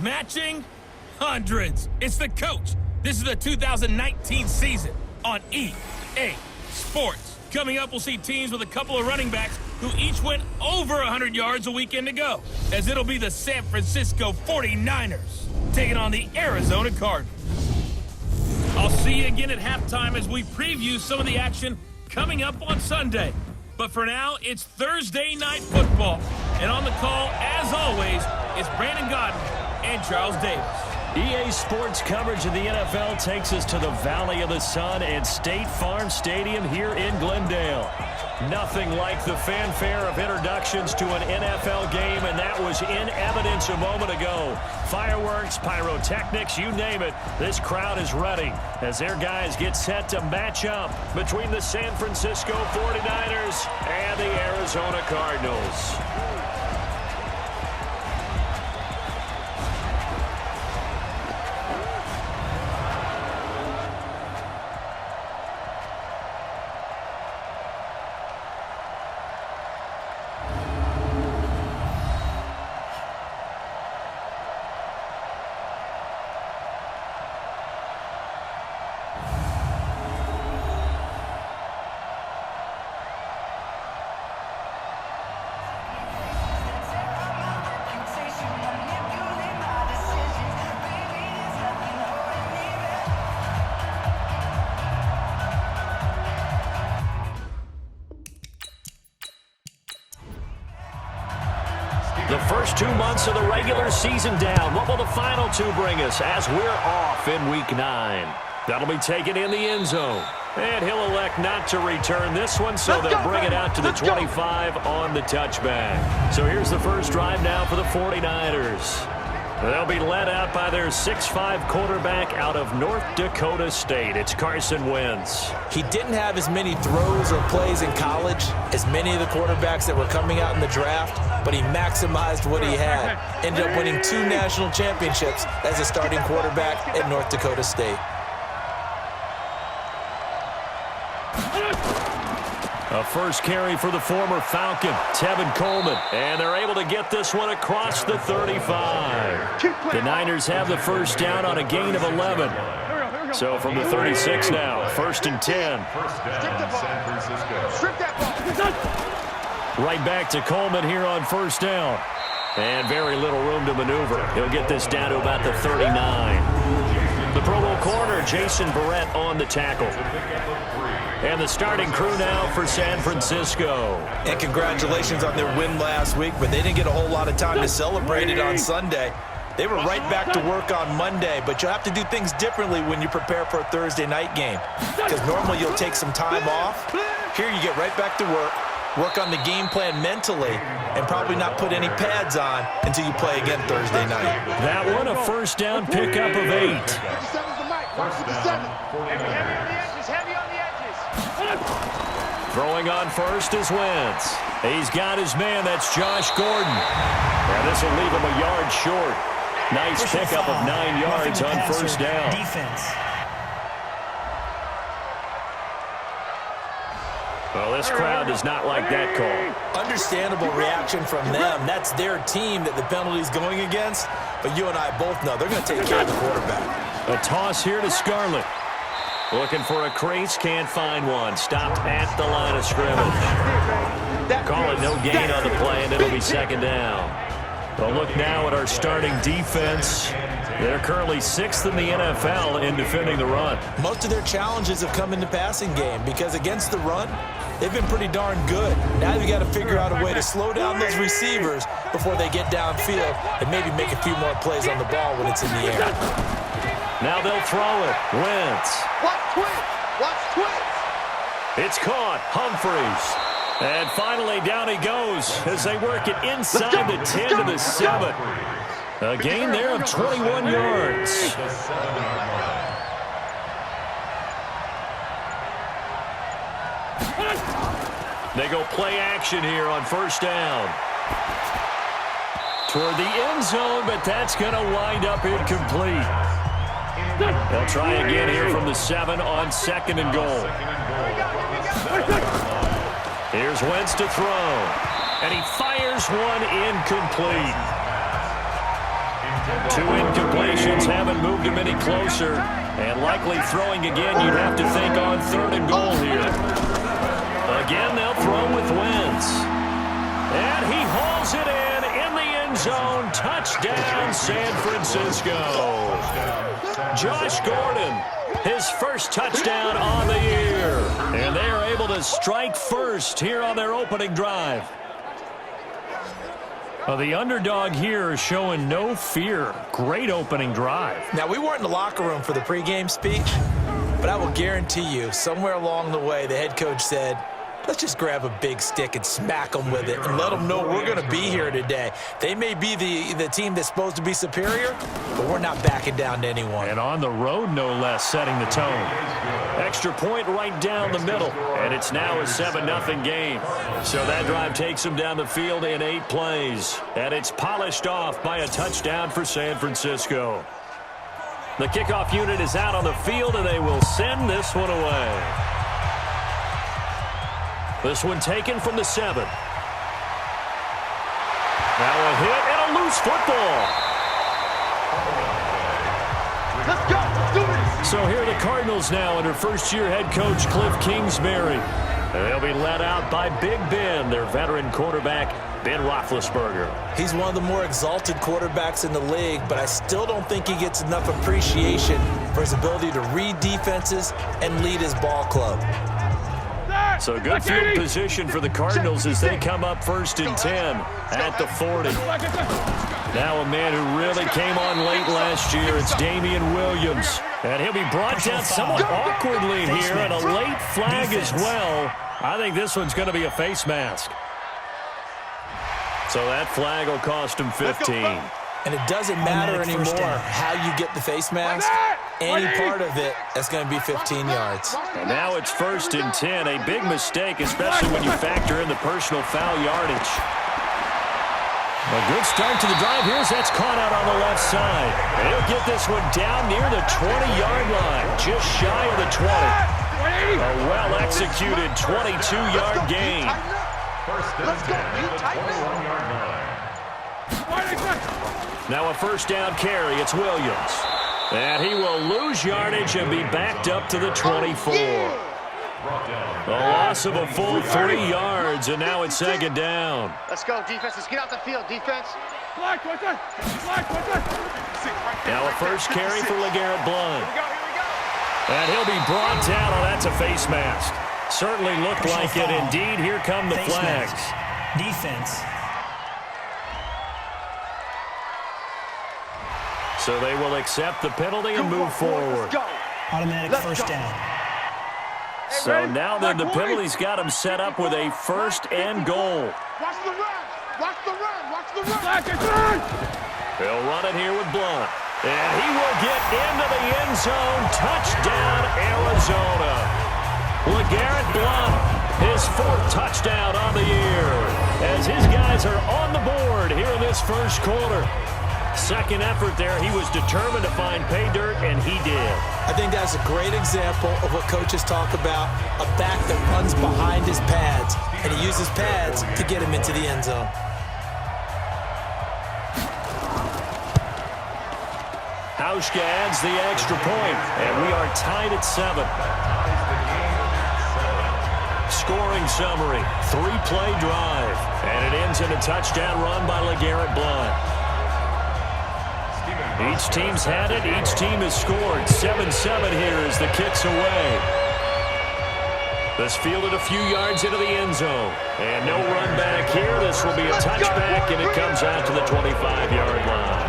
Matching hundreds. It's the coach. This is the 2019 season on EA Sports. Coming up, we'll see teams with a couple of running backs who each went over 100 yards a weekend ago, as it'll be the San Francisco 49ers taking on the Arizona Cardinals. I'll see you again at halftime as we preview some of the action coming up on Sunday. But for now, it's Thursday Night Football. And on the call, as always, is Brandon Godden and Charles Davis. EA Sports coverage of the NFL takes us to the Valley of the Sun and State Farm Stadium here in Glendale. Nothing like the fanfare of introductions to an NFL game, and that was in evidence a moment ago. Fireworks, pyrotechnics, you name it, this crowd is ready as their guys get set to match up between the San Francisco 49ers and the Arizona Cardinals. The first 2 months of the regular season down. What will the final two bring us as we're off in Week 9? That'll be taken in the end zone. And he'll elect not to return this one, so they'll bring it out to the 25 on the touchback. So here's the first drive now for the 49ers. They'll be led out by their 6'5" quarterback out of North Dakota State. It's Carson Wentz. He didn't have as many throws or plays in college as many of the quarterbacks that were coming out in the draft, but he maximized what he had. Ended up winning 2 national championships as a starting quarterback at North Dakota State. A first carry for the former Falcon, Tevin Coleman. And they're able to get this one across the 35. The Niners have the first down on a gain of 11. So from the 36 now, 1st and 10. Right back to Coleman here on first down. And very little room to maneuver. He'll get this down to about the 39. The Pro Bowl corner, Jason Barrett, on the tackle. And the starting crew now for San Francisco. And congratulations on their win last week, but they didn't get a whole lot of time to celebrate it on Sunday. They were right back to work on Monday, but you'll have to do things differently when you prepare for a Thursday night game. Because normally you'll take some time off. Here you get right back to work on the game plan mentally, and probably not put any pads on until you play again Thursday night. That one, a first down pickup of 8. Throwing on first is Wentz. He's got his man. That's Josh Gordon. And this will leave him a yard short. Nice pickup of 9 yards on first down. Defense. Well, this crowd does not like that call. Understandable reaction from them. That's their team that the penalty's going against. But you and I both know they're going to take care of the quarterback. A toss here to Scarlett. Looking for a crease, can't find one. Stopped at the line of scrimmage. Calling no gain on the play, and it'll be second down. Well, look now at our starting defense. They're currently 6th in the NFL in defending the run. Most of their challenges have come in the passing game because against the run, they've been pretty darn good. Now you've got to figure out a way to slow down those receivers before they get downfield and maybe make a few more plays on the ball when it's in the air. Now they'll throw it. Wentz. Watch twins. It's caught. Humphreys. And finally down he goes as they work it inside the 10 to the 7. A gain there of 21 yards. They go play action here on first down. Toward the end zone, but that's going to wind up incomplete. They'll try again here from the 7 on 2nd and goal. Here's Wentz to throw. And he fires one incomplete. 2 incompletions haven't moved him any closer. And likely throwing again, you'd have to think on 3rd and goal here. Again, they'll throw with Wentz. And he hauls it in the end zone. Touchdown, San Francisco. Josh Gordon, his first touchdown on the year. And they are able to strike first here on their opening drive. Well, the underdog here is showing no fear. Great opening drive. Now, we weren't in the locker room for the pregame speech, but I will guarantee you, somewhere along the way, the head coach said, let's just grab a big stick and smack them with it and let them know we're going to be here today. They may be the team that's supposed to be superior, but we're not backing down to anyone. And on the road, no less, setting the tone. Extra point right down the middle, and it's now a 7-0 game. So that drive takes them down the field in 8 plays, and it's polished off by a touchdown for San Francisco. The kickoff unit is out on the field, and they will send this one away. This one taken from the 7. Now a hit and a loose football. Let's go. Let's do this. So here are the Cardinals now under first-year head coach Cliff Kingsbury. They'll be led out by Big Ben, their veteran quarterback, Ben Roethlisberger. He's one of the more exalted quarterbacks in the league, but I still don't think he gets enough appreciation for his ability to read defenses and lead his ball club. So good field position for the Cardinals as they come up 1st and 10 at the 40. Now a man who really came on late last year, it's Damian Williams. And he'll be brought down somewhat awkwardly here, and a late flag as well. I think this one's going to be a face mask. So that flag will cost him 15. And it doesn't matter anymore how you get the face mask. Any part of it, that's going to be 15 yards. And now it's 1st and 10. A big mistake, especially when you factor in the personal foul yardage. A good start to the drive here as that's caught out on the left side. And he'll get this one down near the 20-yard line, just shy of the 20. A well-executed 22-yard gain. Let's go. Now a 1st down carry. It's Williams. And he will lose yardage and be backed up to the 24. A loss of a full 3 yards, and now it's 2nd down. Let's go, defense. Let's get out the field, defense. Now a 1st carry for LeGarrette Blount. And he'll be brought down. Oh, that's a face mask. Certainly looked like it. Indeed, here come the flags. Defense. So they will accept the penalty and move forward. Automatic 1st down. So now then the penalty's got him set up with a 1st and goal. Watch the run. Watch the run. Watch the run. He'll run it here with Blount. And he will get into the end zone. Touchdown, Arizona. LeGarrette Blount, his 4th touchdown on the year. As his guys are on the board here in this 1st quarter. 2nd effort there. He was determined to find pay dirt, and he did. I think that's a great example of what coaches talk about, a back that runs behind his pads, and he uses pads to get him into the end zone. Hauschka adds the extra point, and we are tied at 7. Scoring summary, 3-play drive, and it ends in a touchdown run by LeGarrette Blount. Each team's had it. Each team has scored. 7-7 here as the kick's away. This fielded a few yards into the end zone. And no run back here. This will be a touchback, and it comes out to the 25-yard line.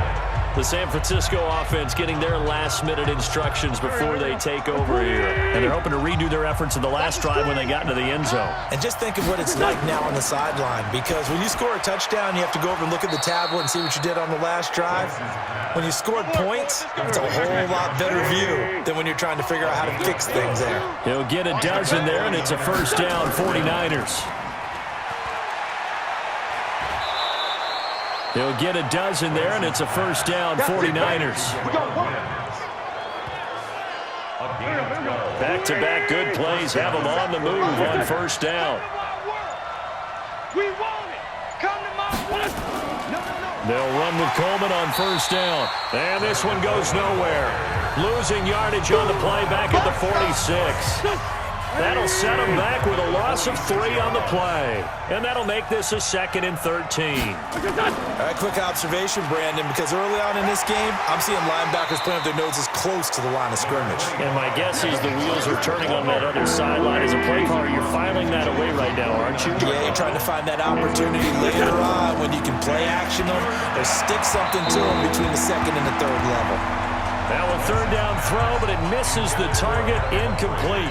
The San Francisco offense getting their last-minute instructions before they take over here. And they're hoping to redo their efforts in the last drive when they got into the end zone. And just think of what it's like now on the sideline, because when you score a touchdown, you have to go over and look at the tablet and see what you did on the last drive. When you scored points, it's a whole lot better view than when you're trying to figure out how to fix things there. He'll get a dozen there, and it's a 1st down, 49ers. He'll get a dozen there, and it's a 1st down, 49ers. Back-to-back good plays have them on the move on 1st down. They'll run with Coleman on first down. And this one goes nowhere. Losing yardage on the play back at the 46. That'll set them back with a loss of 3 on the play. And that'll make this a 2nd and 13. All right, quick observation, Brandon, because early on in this game, I'm seeing linebackers playing with their noses close to the line of scrimmage. And my guess is the wheels are turning on that other sideline. As a play caller, you're filing that away right now, aren't you? Yeah, you're trying to find that opportunity later on when you can play action them or stick something to them between the 2nd and the 3rd level. Now a 3rd down throw, but it misses the target, incomplete.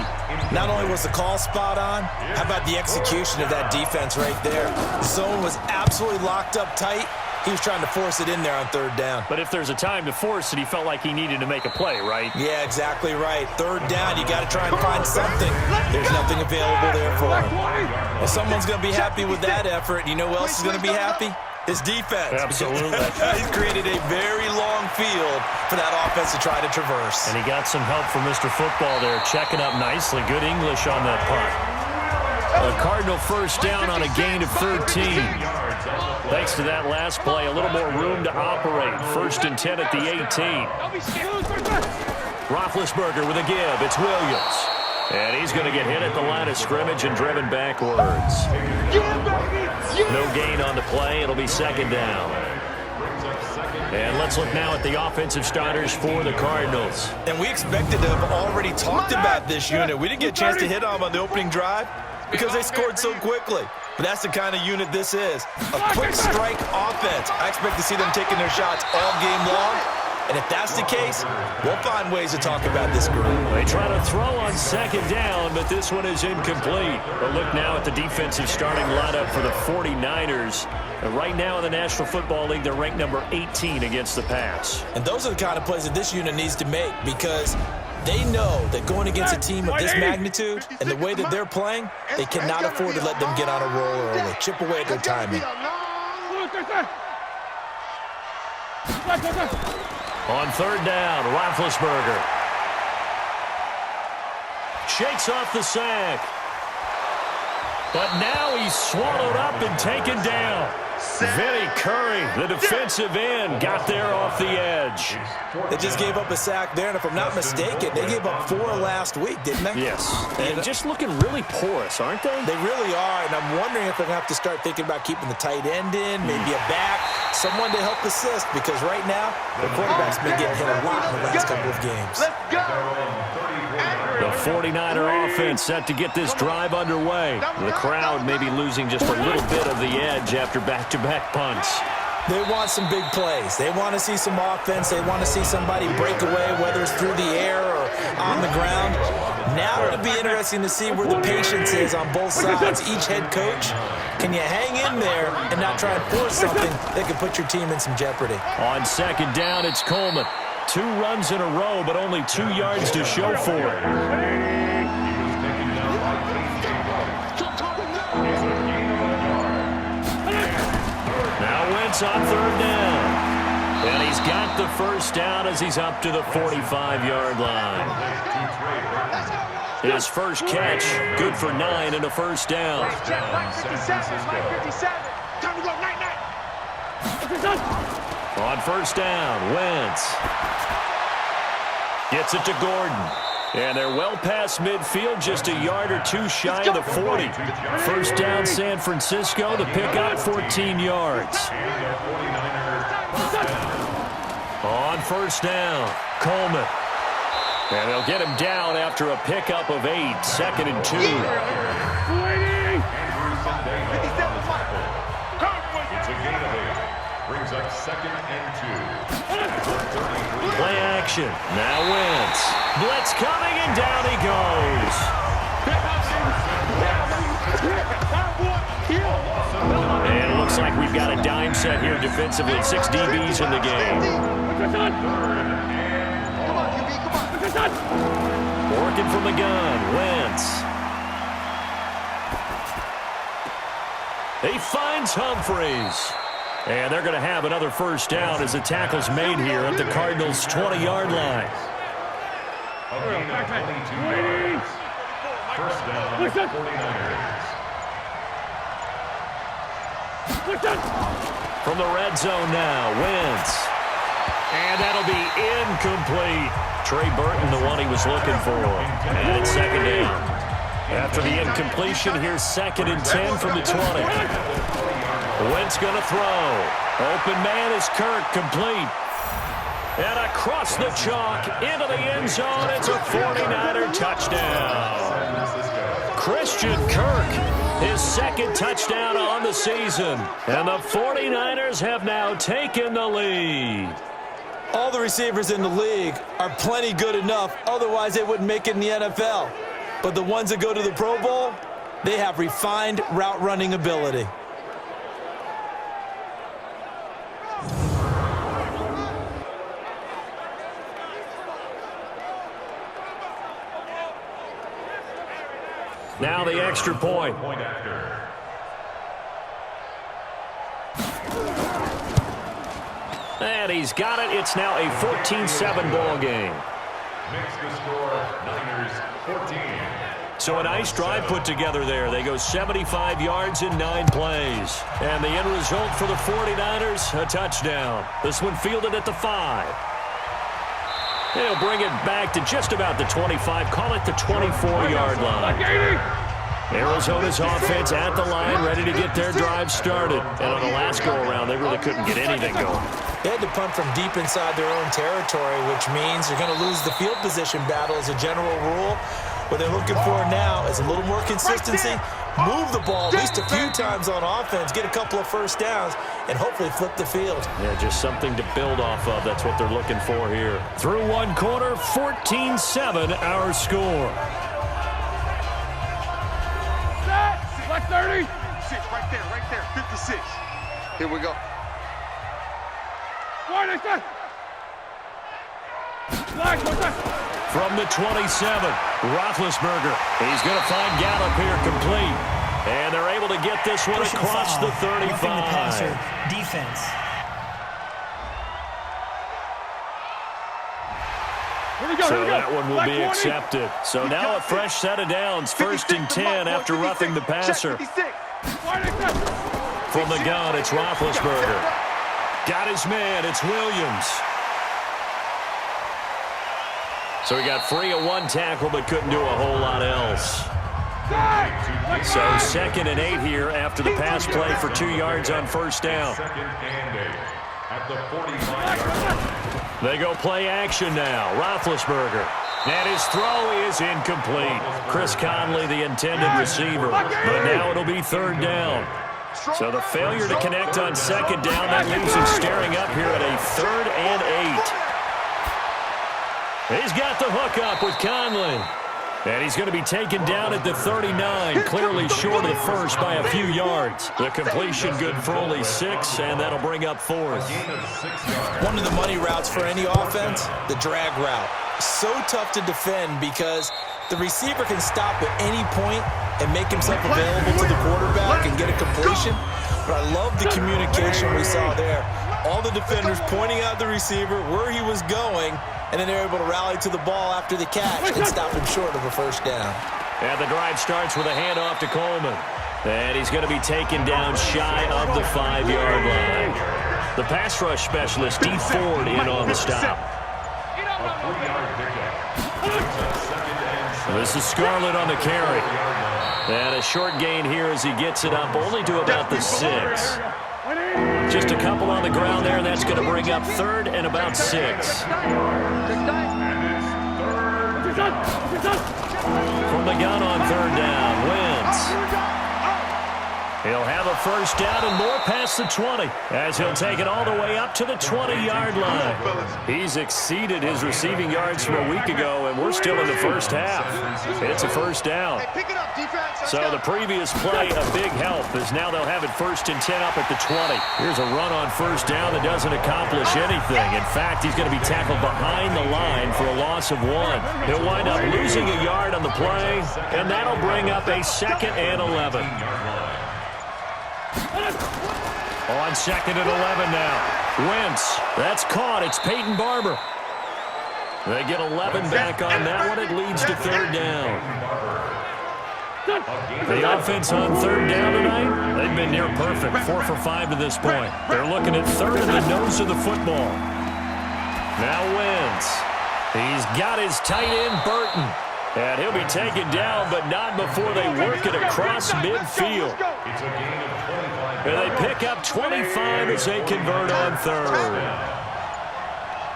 Not only was the call spot on, how about the execution of that defense right there? The zone was absolutely locked up tight. He was trying to force it in there on 3rd down. But if there's a time to force it, he felt like he needed to make a play, right? Yeah, exactly right. 3rd down, you got to try and find something. There's nothing available there for him. Well, someone's going to be happy with that effort. You know who else is going to be happy? His defense. Absolutely. He's created a very long field for that offense to try to traverse. And he got some help from Mr. Football there, checking up nicely. Good English on that punt. A Cardinal first down on a gain of 13. Thanks to that last play, a little more room to operate. 1st and 10 at the 18. Roethlisberger with a give. It's Williams. And he's going to get hit at the line of scrimmage and driven backwards. No gain on the play. It'll be 2nd down. And let's look now at the offensive starters for the Cardinals. And we expected to have already talked about this unit. We didn't get a chance to hit on them on the opening drive because they scored so quickly. But that's the kind of unit this is. A quick strike offense. I expect to see them taking their shots all game long. And if that's the case, we'll find ways to talk about this group. They try to throw on 2nd down, but this one is incomplete. But look now at the defensive starting lineup for the 49ers. And right now in the National Football League, they're ranked number 18 against the pass. And those are the kind of plays that this unit needs to make because they know that going against a team of this magnitude and the way that they're playing, they cannot afford to let them get on a roll early. Chip away at their timing. On 3rd down, Roethlisberger shakes off the sack. But now he's swallowed up and taken down. Vinny Curry, the defensive end, got there off the edge. They just gave up a sack there, and if I'm not mistaken, they gave up 4 last week, didn't they? Yes. And just looking really porous, aren't they? They really are, and I'm wondering if they're going to have to start thinking about keeping the tight end in, maybe a back, someone to help assist, because right now, the quarterback's been getting hit a lot in the last couple of games. Let's go. The 49er offense set to get this drive underway. The crowd maybe losing just a little bit of the edge after back-to-back punts. They want some big plays. They want to see some offense. They want to see somebody break away, whether it's through the air or on the ground. Now it'll be interesting to see where the patience is on both sides. Each head coach, can you hang in there and not try and force something that could put your team in some jeopardy? On 2nd down, it's Coleman. 2 runs in a row, but only 2 yards to show for it. Now Wentz on 3rd down. And he's got the first down as he's up to the 45-yard line. His first catch, good for 9 and a first down. On 1st down, Wentz gets it to Gordon. And they're well past midfield, just a yard or 2 shy of the 40. First down, San Francisco, the pickup, 14 yards. On 1st down, Coleman. And they'll get him down after a pickup of 8, 2nd and 2. Brings up 2nd and 2. Play action. Now Wentz. Blitz coming, and down he goes. And it looks like we've got a dime set here defensively. 6 DBs in the game. Working from the gun. Wentz. He finds Humphreys. And they're going to have another first down as the tackle's made here at the Cardinals' 20-yard line. First down, 49ers. From the red zone now, Wentz. And that'll be incomplete. Trey Burton, the one he was looking for. And it's second down. After the incompletion, here's 2nd and 10 from the 20. Wentz going to throw. Open man is Kirk, complete. And across the chalk, into the end zone, it's a 49er touchdown. Christian Kirk, his 2nd touchdown on the season. And the 49ers have now taken the lead. All the receivers in the league are plenty good enough, otherwise they wouldn't make it in the NFL. But the ones that go to the Pro Bowl, they have refined route running ability. Now the extra point. And he's got it. It's now a 14-7 ball game. Makes the score Niners 14. So a nice drive put together there. They go 75 yards in 9 plays. And the end result for the 49ers, a touchdown. This one fielded at the 5. They'll bring it back to just about the 25. Call it the 24-yard line. Arizona's offense at the line, ready to get their drive started. And on the last go-around, they really couldn't get anything going. They had to punt from deep inside their own territory, which means they're going to lose the field position battle as a general rule. What they're looking for now is a little more consistency, move the ball at least a few times on offense, get a couple of first downs, and hopefully flip the field. Yeah, just something to build off of. That's what they're looking for here. Through one quarter, 14-7 our score. Black 30. 6, right there, 56. Here we go. From the 27, Roethlisberger. He's going to find Gallup here complete. And they're able to get this one across the 35. Roughing the passer, defense. So that one will be accepted. So now a fresh set of downs. 1st and 10 after roughing the passer. From the gun, it's Roethlisberger. Got his man, it's Williams. So he got free of 1 tackle, but couldn't do a whole lot else. So 2nd and 8 here after the pass play for 2 yards on 1st down. 2nd and 8 at the 45-yard line. They go play action now. Roethlisberger. And his throw is incomplete. Chris Conley, the intended receiver. But now it'll be 3rd down. So the failure to connect on 2nd down, that leaves him staring up here at a 3rd and 8. He's got the hook up with Conley. And he's going to be taken down at the 39, clearly short of the first by a few yards. The completion good for only 6, and that'll bring up 4th. One of the money routes for any offense, the drag route. So tough to defend because the receiver can stop at any point and make himself available to the quarterback and get a completion. But I love the communication we saw there. All the defenders pointing out the receiver, where he was going, and then they're able to rally to the ball after the catch and stop him short of a 1st down. And the drive starts with a handoff to Coleman. And he's going to be taken down shy of the 5-yard line. The pass rush specialist, D. Ford, in on the stop. This is Scarlett on the carry. And a short gain here as he gets it up only to about the 6. Just a couple on the ground there, and that's going to bring up 3rd and about 6. From the gun on 3rd down, Wentz. He'll have a 1st down and more past the 20 as he'll take it all the way up to the 20-yard line. He's exceeded his receiving yards from a week ago, and we're still in the 1st half. It's a 1st down. So the previous play, a big help, as now they'll have it 1st and 10 up at the 20. Here's a run on 1st down that doesn't accomplish anything. In fact, he's going to be tackled behind the line for a loss of 1. He'll wind up losing a yard on the play, and that'll bring up a 2nd and 11. On 2nd and 11 now. Wentz. That's caught. It's Peyton Barber. They get 11 back on that one. It leads to 3rd down. The offense on third down tonight, they've been near perfect, 4 for 5 to this point. They're looking at third in the nose of the football. Now Wentz. He's got his tight end, Burton. And he'll be taken down, but not before they work it across midfield. And they pick up 25 as they convert on third.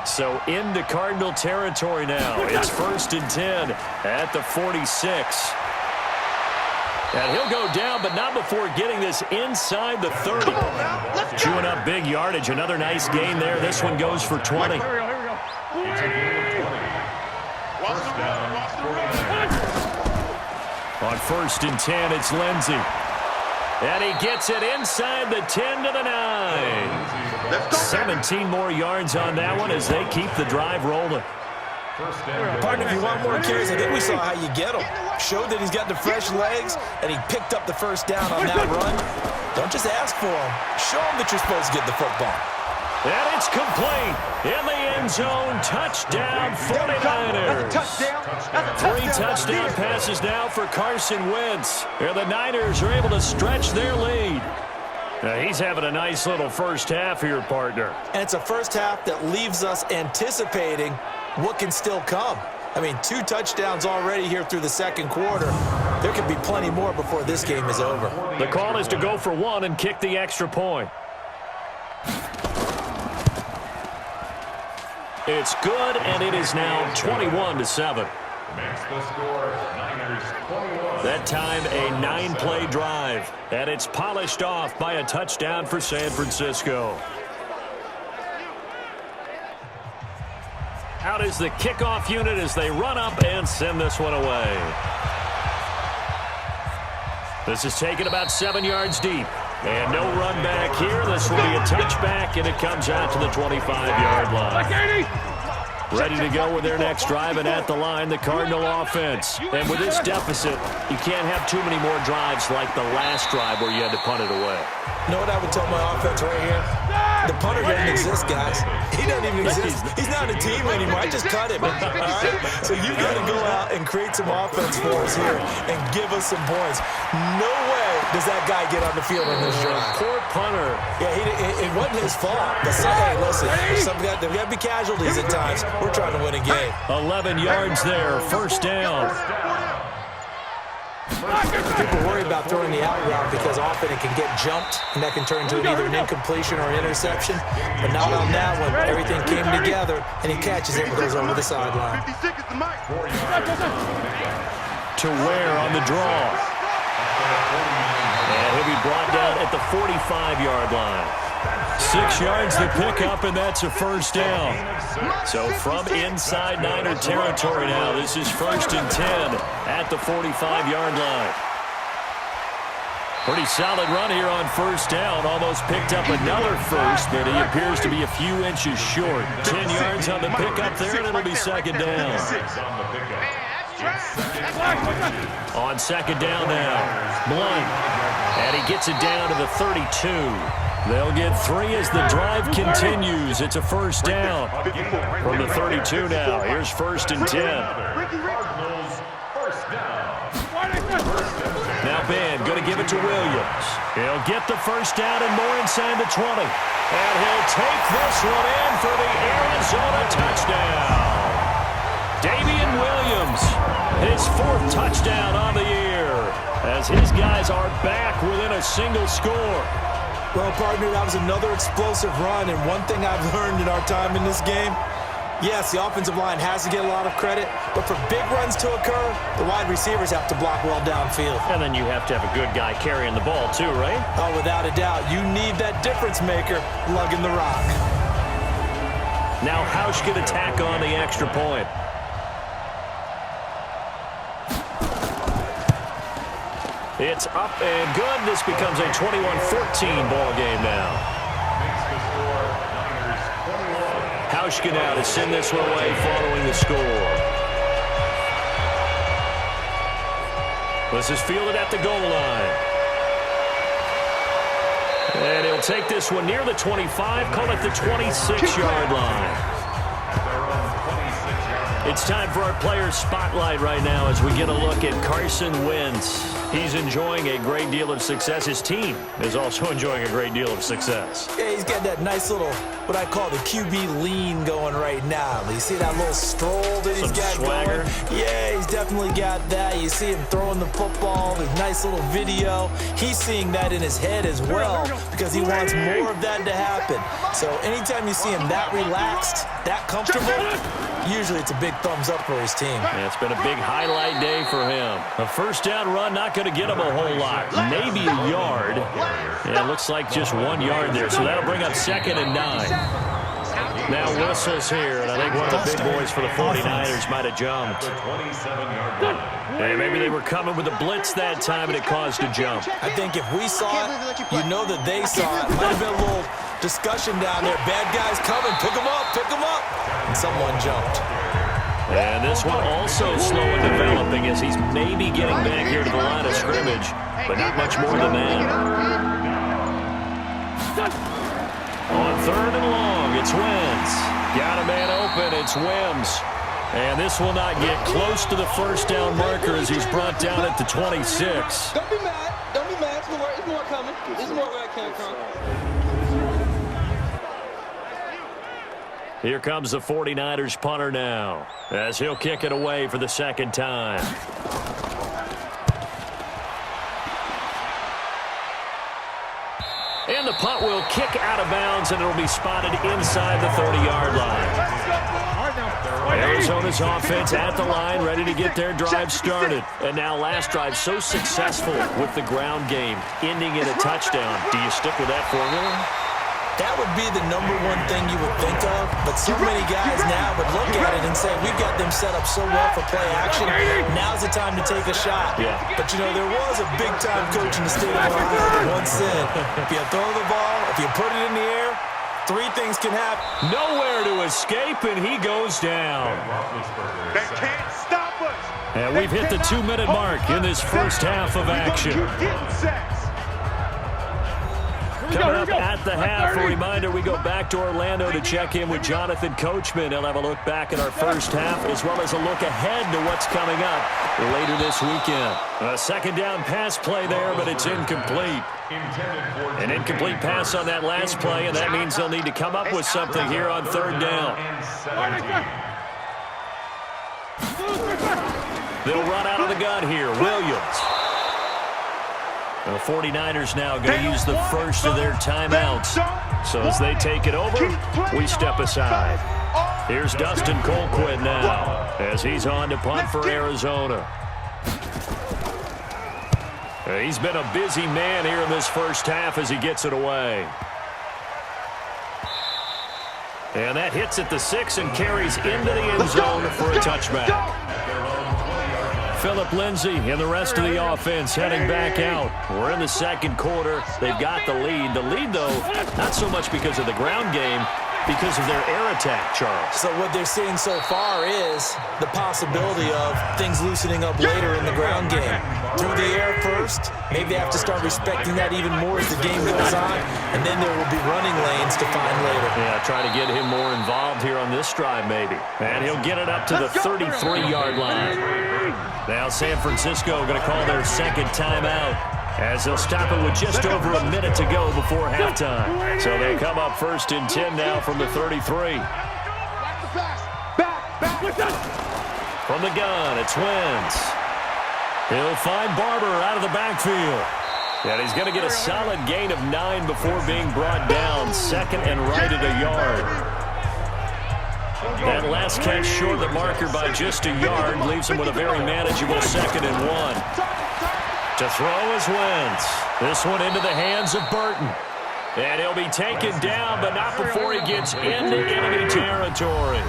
So into Cardinal territory now. It's 1st and 10 at the 46. And he'll go down, but not before getting this inside the 30. Chewing up big yardage. Another nice gain there. This one goes for 20. On 1st and 10, it's Lindsey. And he gets it inside the 10 to the 9. 17 more yards on that one as they keep the drive rolling. Partner, if you want more carries, I think we saw how you get him. Showed that he's got the fresh legs, and he picked up the first down on that run. Don't just ask for him. Show him that you're supposed to get the football. And it's complete. In the end zone, touchdown 49ers. Three touchdown passes now for Carson Wentz. And the Niners are able to stretch their lead. Now he's having a nice little first half here, partner. And it's a first half that leaves us anticipating what can still come. I mean, 2 touchdowns already here through the second quarter. There could be plenty more before this game is over. The call is to go for 1 and kick the extra point. It's good, and it is now 21-7. That time, a 9-play drive, and it's polished off by a touchdown for San Francisco. Out is the kickoff unit as they run up and send this one away. This is taken about 7 yards deep. And no run back here. This will be a touchback, and it comes out to the 25-yard line. Ready to go with their next drive, and at the line, the Cardinal offense. And with this deficit, you can't have too many more drives like the last drive where you had to punt it away. You know what I would tell my offense right here? The punter doesn't exist, guys. He doesn't even exist. He's not a team anymore. I just cut him. All right? So you've got to go out and create some offense for us here and give us some points. No way does that guy get on the field in this drive. Poor punter. Yeah, it wasn't his fault. Hey, listen, there got to be casualties at times. We're trying to win a game. 11 yards there, first down. People worry about throwing the out route because often it can get jumped, and that can turn into either an incompletion or an interception. But not on that one. Everything came together, and he catches it and goes over the sideline. To Ware on the draw. And he'll be brought down at the 45-yard line. 6 yards to pick up, and that's a first down. So from inside Niner territory now, this is 1st and 10 at the 45-yard line. Pretty solid run here on first down. Almost picked up another first, but he appears to be a few inches short. 10 yards on the pickup there, and it'll be second down. On second down now, Blunt. And he gets it down to the 32. They'll get 3 as the drive continues. It's a first down from the 32 now. Here's 1st and 10. Now Ben going to give it to Williams. He'll get the first down and more inside the 20. And he'll take this one in for the Arizona touchdown. Damian Williams, his 4th touchdown on the year, as his guys are back within a single score. Well, partner, that was another explosive run, and one thing I've learned in our time in this game, yes, the offensive line has to get a lot of credit, but for big runs to occur, the wide receivers have to block well downfield. And then you have to have a good guy carrying the ball too, right? Oh, without a doubt. You need that difference maker lugging the rock. Now Hausch can attack on the extra point. It's up and good. This becomes a 21-14 ball game now. Hauschka now to send this one away following the score. This is fielded at the goal line. And he'll take this one near the 25, call it the 26-yard line. It's time for our player spotlight right now as we get a look at Carson Wentz. He's enjoying a great deal of success. His team is also enjoying a great deal of success. Yeah, he's got that nice little, what I call the QB lean going right now. You see that little stroll that he's got swagger going? Yeah, he's definitely got that. You see him throwing the football, the nice little video. He's seeing that in his head as well because he wants more of that to happen. So anytime you see him that relaxed, that comfortable, usually it's a big thumbs up for his team. Yeah, it's been a big highlight day for him. A first down run, not going to get him a whole lot. Maybe a yard. Yeah, it looks like just 1 yard there, so that'll bring up 2nd and 9. Now whistles here, and I think one of the big boys for the 49ers might have jumped. And maybe they were coming with a blitz that time, and it caused a jump. I think if we saw it, you know that they saw it. Might have been a little discussion down there. Bad guys coming. Pick them up. Pick them up. And someone jumped. And this one also slow in developing as he's maybe getting back here to the line of scrimmage, but not much more than that. On 3rd and long, it's Wentz. Got a man open, it's Wims. And this will not get close to the first down marker as he's brought down at the 26. Don't be mad. Don't be mad. There's more coming. There's more where I came from. Here comes the 49ers punter now as he'll kick it away for the 2nd time. And the punt will kick out of bounds, and it'll be spotted inside the 30-yard line. Arizona's offense at the line, ready to get their drive started. And now last drive so successful with the ground game, ending in a touchdown. Do you stick with that formula? That would be the #1 thing you would think of, but so many guys now would look at it and say, we've got them set up so well for play action, now's the time to take a shot. Yeah. But, you know, there was a big-time coach in the state of Ohio that once said, if you throw the ball, if you put it in the air, 3 things can happen. Nowhere to escape, and he goes down. They can't stop us. And we've hit the 2-minute mark in this first half of action. Coming up at the half, a reminder, we go back to Orlando to check in with Jonathan Coachman. He'll have a look back at our first half as well as a look ahead to what's coming up later this weekend. A 2nd down pass play there, but it's incomplete. An incomplete pass on that last play, and that means they'll need to come up with something here on 3rd down. They'll run out of the gun here. Williams. The 49ers now going to use the first of their timeouts. So as they take it over, we step aside. Here's Dustin Colquitt now as he's on to punt for Arizona. He's been a busy man here in this first half as he gets it away. And that hits at the 6 and carries into the end zone for a touchback. Phillip Lindsay and the rest of the offense heading back out. We're in the 2nd quarter. They've got the lead. The lead, though, not so much because of the ground game, because of their air attack, Charles. So what they're seeing so far is the possibility of things loosening up later in the ground game. Through the air first, maybe they have to start respecting that even more as the game goes on, and then there will be running lanes to find later. Yeah, try to get him more involved here on this drive, maybe. And he'll get it up to the 33-yard line. Now San Francisco going to call their 2nd timeout as they'll stop it with just over a minute to go before halftime. So they come up 1st and 10 now from the 33. From the gun, it's Wentz. He'll find Barber out of the backfield. And he's going to get a solid gain of 9 before being brought down. 2nd and right at a yard. That last catch short of the marker by just a yard leaves him with a very manageable 2nd and 1. To throw is Wentz. This one into the hands of Burton. And he'll be taken down, but not before he gets into enemy territory.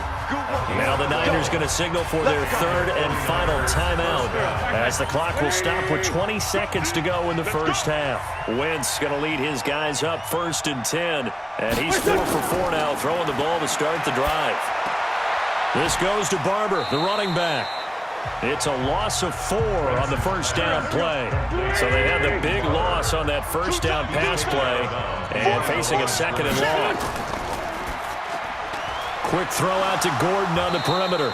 Now the Niners going to signal for their 3rd and final timeout as the clock will stop with 20 seconds to go in the first half. Wentz going to lead his guys up 1st and 10. And he's 4 for 4 now, throwing the ball to start the drive. This goes to Barber, the running back. It's a loss of 4 on the first down play. So they had the big loss on that first down pass play and facing a 2nd and long. Quick throw out to Gordon on the perimeter.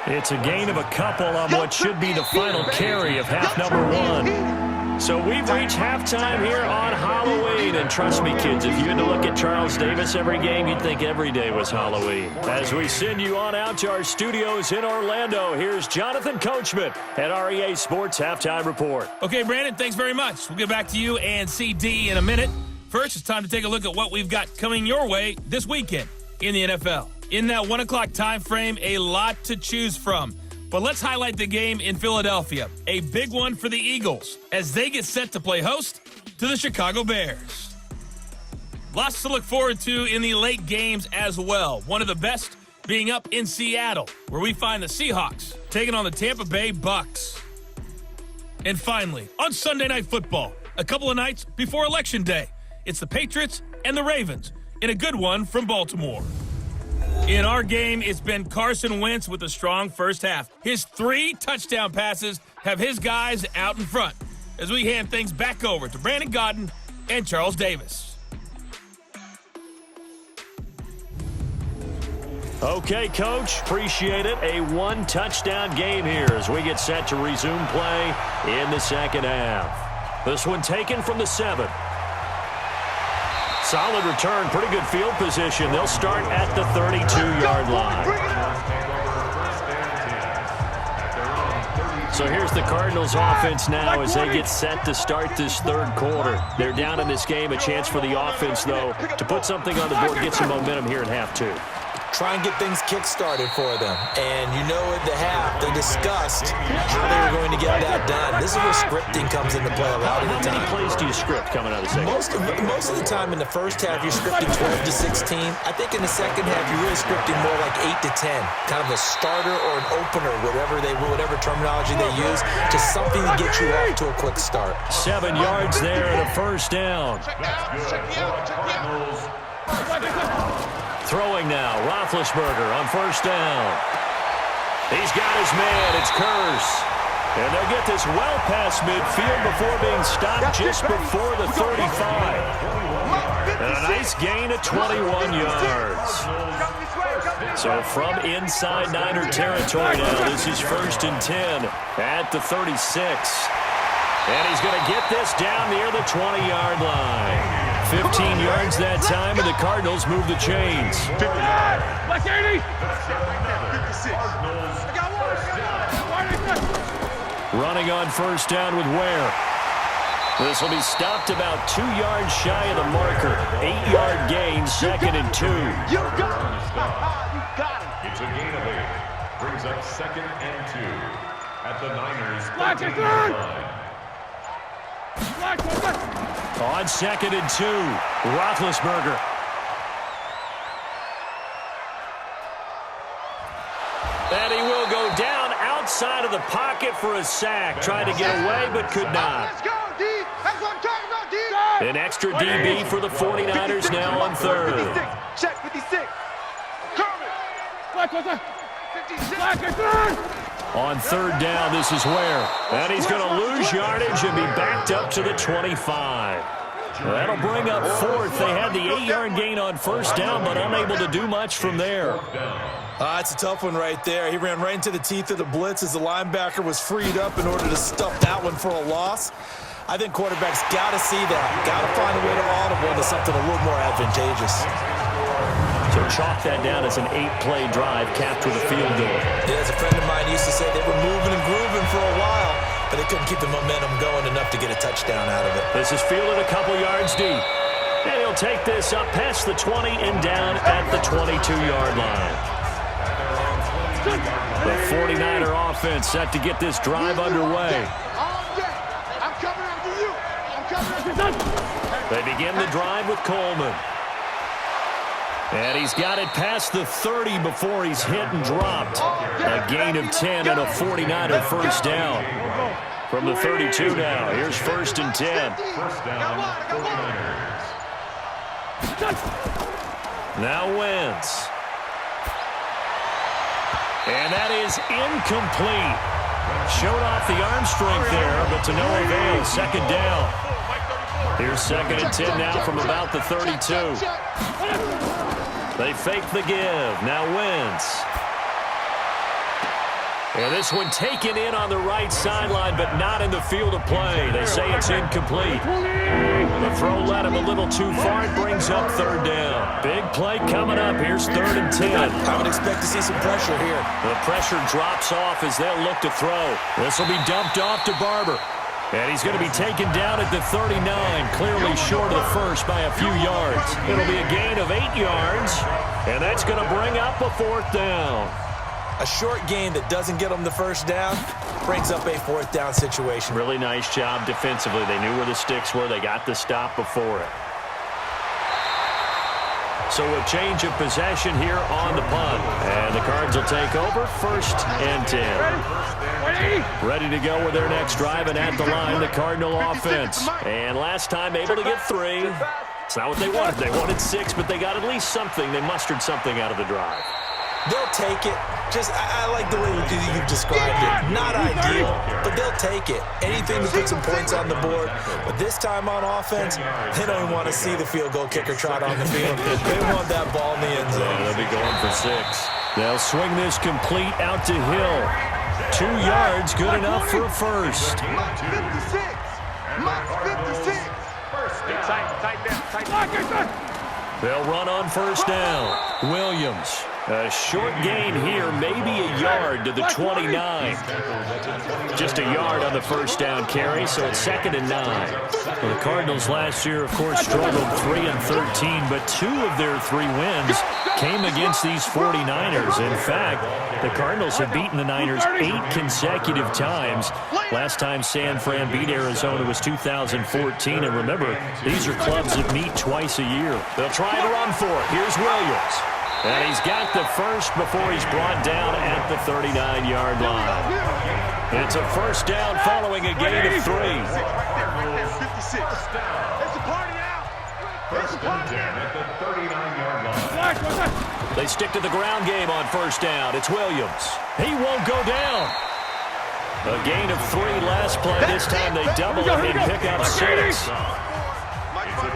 It's a gain of a couple on what should be the final carry of half number 1. So we've reached halftime here on Halloween. And trust me, kids, if you had to look at Charles Davis every game, you'd think every day was Halloween. As we send you on out to our studios in Orlando, here's Jonathan Coachman at REA Sports Halftime Report. Okay, Brandon, thanks very much. We'll get back to you and CD in a minute. First, it's time to take a look at what we've got coming your way this weekend in the NFL. In that 1 o'clock time frame, a lot to choose from. But let's highlight the game in Philadelphia, a big one for the Eagles as they get set to play host to the Chicago Bears. Lots to look forward to in the late games as well. One of the best being up in Seattle, where we find the Seahawks taking on the Tampa Bay Bucks. And finally, on Sunday Night Football, a couple of nights before Election Day, it's the Patriots and the Ravens in a good one from Baltimore. In our game, it's been Carson Wentz with a strong first half. His 3 touchdown passes have his guys out in front as we hand things back over to Brandon Godden and Charles Davis. Okay, Coach, appreciate it. A 1-touchdown game here as we get set to resume play in the second half. This one taken from the 7. Solid return, pretty good field position. They'll start at the 32-yard line. So here's the Cardinals offense now as they get set to start this third quarter. They're down in this game. A chance for the offense, though, to put something on the board, get some momentum here in half 2. Try and get things kick-started for them. And you know at the half, they discussed how they were going to get that done. This is where scripting comes into play a lot of the time. How many plays do you script coming out of the second? Most of the time in the first half, you're scripting 12 to 16. I think in the second half, you're really scripting more like 8 to 10. Kind of a starter or an opener, whatever terminology they use, just something to get you off to a quick start. 7 yards there and a first down. Throwing now, Roethlisberger on first down. He's got his man, it's Curse. And they'll get this well past midfield before being stopped just before the 35. And a nice gain of 21 yards. So from inside Niner territory now, this is 1st and 10 at the 36. And he's going to get this down near the 20-yard line. 15 yards that time, and the Cardinals move the chains. Running on first down with Ware. This will be stopped about 2 yards shy of the marker. 8-yard gain, 2nd and 2. You got it. It's a gain of 8. Brings up 2nd and 2 at the Niners 13-yard line. On 2nd and 2, Roethlisberger. And he will go down outside of the pocket for a sack. Tried to get away, but could not. Let's go, D. That's what I'm talking about, D. An extra DB for the 49ers now on 3rd. Check 56. Coming. 56. On 3rd down, this is Ware. And he's going to lose yardage and be backed up to the 25. That'll bring up 4th. They had the 8-yard gain on first down, but unable to do much from there. It's a tough one right there. He ran right into the teeth of the blitz as the linebacker was freed up in order to stuff that one for a loss. I think quarterbacks got to see that. Got to find a way to audible into something a little more advantageous. So chalk that down as an 8-play drive capped with a field goal. Yeah, as a friend of mine used to say, they were moving and grooving for a while, but they couldn't keep the momentum going enough to get a touchdown out of it. This is fielded a couple yards deep. And he'll take this up past the 20 and down at the 22-yard line. The 49er offense set to get this drive underway. I'm coming after you. I'm coming after you. They begin the drive with Coleman. And he's got it past the 30 before he's hit and dropped. A gain of 10 and a 49er first down. From the 32 now, here's 1st and 10. First down, 49ers. Now Wentz. And that is incomplete. Showed off the arm strength there, but to no avail. 2nd down. Here's 2nd and 10 now from about the 32. They fake the give. Now Wentz. And this one taken in on the right sideline, but not in the field of play. They say it's incomplete. The throw led him a little too far. It brings up third down. Big play coming up. Here's 3rd and 10. I would expect to see some pressure here. The pressure drops off as they'll look to throw. This will be dumped off to Barber. And he's going to be taken down at the 39, clearly short of the first by a few yards. It'll be a gain of 8 yards, and that's going to bring up a 4th down. A short gain that doesn't get them the first down brings up a 4th down situation. Really nice job defensively. They knew where the sticks were. They got the stop before it. So a change of possession here on the punt. And the Cards will take over 1st and 10. Ready to go with their next drive, and at the line, the Cardinal offense. And last time able to get 3. It's not what they wanted. They wanted 6, but they got at least something. They mustered something out of the drive. They'll take it. I like the way you've described it. Not ideal, but they'll take it. Anything to put some points on the board. But this time on offense, they don't even want to see the field goal kicker trot on the field. They want that ball in the end zone. They'll be going for 6. They'll swing this complete out to Hill. 2 yards, good enough for a first. Max 56. Max 56. Tight down. They'll run on first down. Williams. A short gain here, maybe a yard to the 29. Just a yard on the first down carry, so it's 2nd and 9. Well, the Cardinals last year, of course, struggled 3 and 13, but 2 of their 3 wins came against these 49ers. In fact, the Cardinals have beaten the Niners 8 consecutive times. Last time San Fran beat Arizona was 2014, and remember, these are clubs that meet twice a year. They'll try to run for it. Here's Williams. And he's got the first before he's brought down at the 39-yard line. It's a first down following a gain of 3. Right there, 56. It's a party out. First and 10 at the 39-yard line. They stick to the ground game on first down. It's Williams. He won't go down. A gain of 3 last play. This time they double it and pick up 6. It's a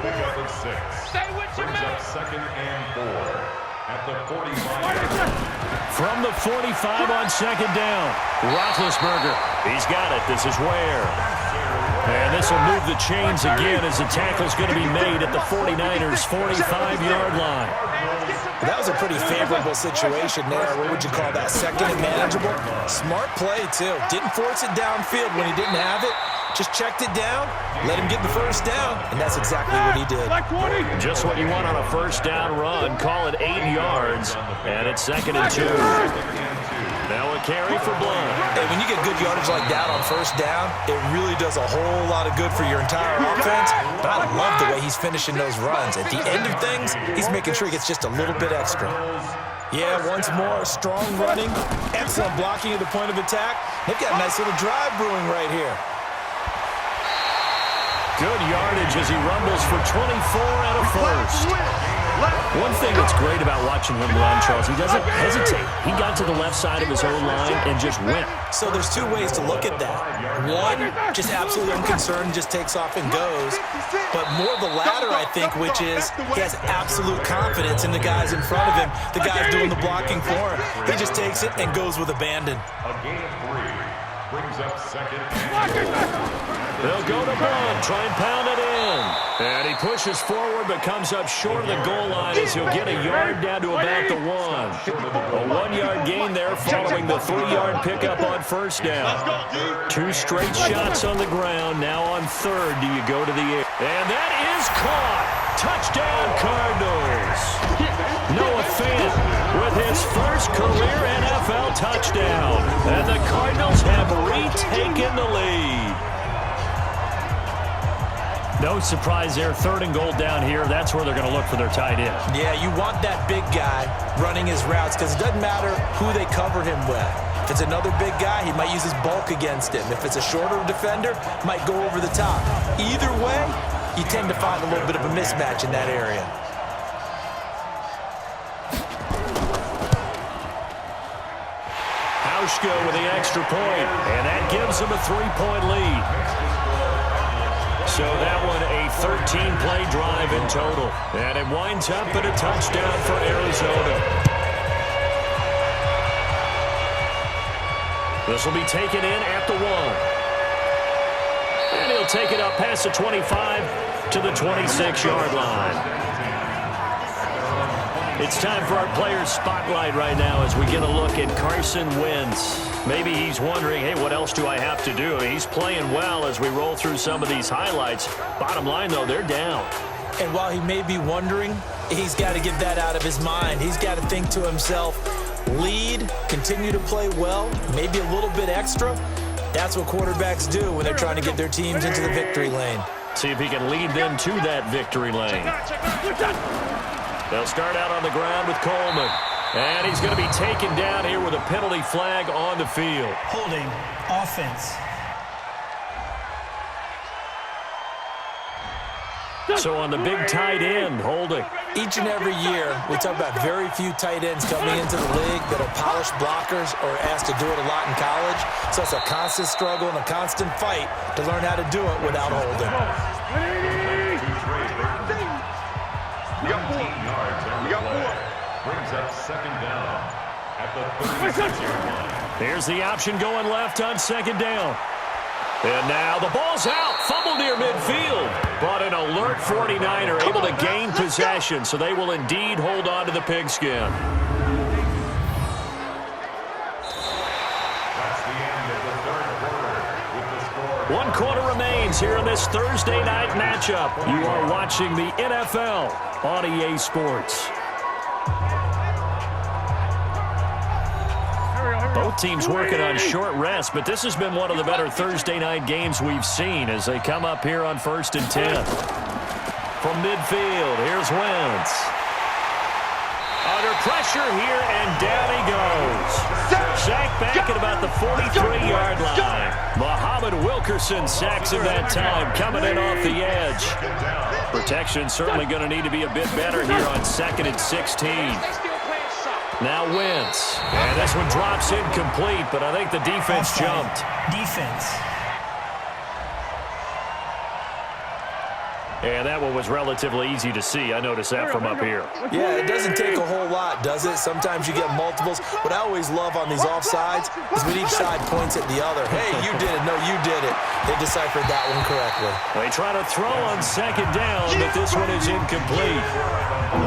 pickup of 6. Brings up 2nd and 4. At the 45. From the 45 on 2nd down. Roethlisberger. He's got it. This is Ware. And this will move the chains again as the tackle's going to be made at the 49ers' 45-yard line. That was a pretty favorable situation there. What would you call that? 2nd and manageable? Smart play, too. Didn't force it downfield when he didn't have it. Just checked it down, let him get the first down, and that's exactly what he did. Just what you want on a first down run. Call it 8 yards, and it's 2nd and 2. Now a carry for Blount. And when you get good yardage like that on first down, it really does a whole lot of good for your entire offense. But I love the way he's finishing those runs. At the end of things, he's making sure he gets just a little bit extra. Yeah, once more, strong running, excellent blocking at the point of attack. They've got a nice little drive brewing right here. Good yardage as he rumbles for 24 and a first. One thing that's great about watching him run, Charles, he doesn't hesitate. He got to the left side of his own line and just went. So there's 2 ways to look at that. One, just absolutely unconcerned, just takes off and goes. But more the latter, I think, which is he has absolute confidence in the guys in front of him, the guys doing the blocking for him. He just takes it and goes with abandon. A gain of 3 brings up 2nd and 2. They'll go to Blount, try and pound it in. And he pushes forward but comes up short of the goal line as he'll get a yard down to about the 1. A 1-yard gain there following the 3-yard pickup on first down. 2 straight shots on the ground. Now on 3rd, do you go to the air? And that is caught. Touchdown, Cardinals. Noah Fant with his first career NFL touchdown. And the Cardinals have retaken the lead. No surprise there. 3rd and goal down here. That's where they're going to look for their tight end. Yeah, you want that big guy running his routes because it doesn't matter who they cover him with. If it's another big guy, he might use his bulk against him. If it's a shorter defender, might go over the top. Either way, you tend to find a little bit of a mismatch in that area. Hauschka with the extra point, and that gives them a 3-point lead. So that one a 13-play drive in total. And it winds up at a touchdown for Arizona. This will be taken in at the 1. And he'll take it up past the 25 to the 26-yard line. It's time for our players' spotlight right now as we get a look at Carson Wentz. Maybe he's wondering, hey, what else do I have to do? He's playing well as we roll through some of these highlights. Bottom line, though, they're down. And while he may be wondering, he's got to get that out of his mind. He's got to think to himself, lead, continue to play well, maybe a little bit extra. That's what quarterbacks do when they're trying to get their teams into the victory lane. See if he can lead them to that victory lane. They'll start out on the ground with Coleman. And he's going to be taken down here with a penalty flag on the field. Holding. Offense. So on the big tight end, holding. Each and every year, we talk about very few tight ends coming into the league that are polished blockers or asked to do it a lot in college. So it's a constant struggle and a constant fight to learn how to do it without holding. You got 14 yards on the play. Brings up second down at the 36-yard line. Here's the option going left on second down. And now the ball's out. Fumble near midfield. But an alert 49er able to gain possession, so they will indeed hold on to the pigskin. That's the end of the third quarter with the score. 1 quarter remains here in this Thursday night matchup. You are watching the NFL on EA Sports. Both teams working on short rest, but this has been one of the better Thursday night games we've seen as they come up here on 1st and 10. From midfield, here's Wentz. Under pressure here, and down he goes. Sacked back at about the 43-yard line. Muhammad Wilkerson sacks him that time, coming in off the edge. Protection certainly going to need to be a bit better here on 2nd and 16. Now Wentz. And this one drops incomplete, but I think the defense jumped. Defense. And that one was relatively easy to see. I noticed that from up here. Yeah, it doesn't take a whole lot, does it? Sometimes you get multiples. What I always love on these offsides is when each side points at the other. Hey, you did it. No, you did it. They deciphered that one correctly. They try to throw on second down, but this one is incomplete.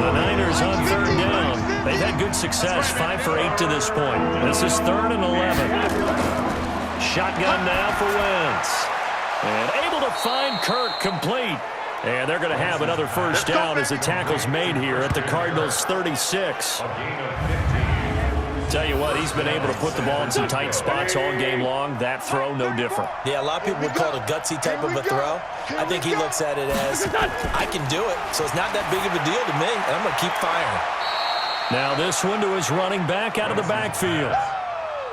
The Niners on third down. They've had good success, 5 for 8 to this point. This is 3rd and 11. Shotgun now for Wentz. And able to find Kirk complete. And they're going to have another first down as the tackle's made here at the Cardinals' 36. Tell you what, he's been able to put the ball in some tight spots all game long. That throw, no different. Yeah, a lot of people would call it a gutsy type of a throw. I think he looks at it as, I can do it, so it's not that big of a deal to me, and I'm going to keep firing. Now this one to his running back out of the backfield.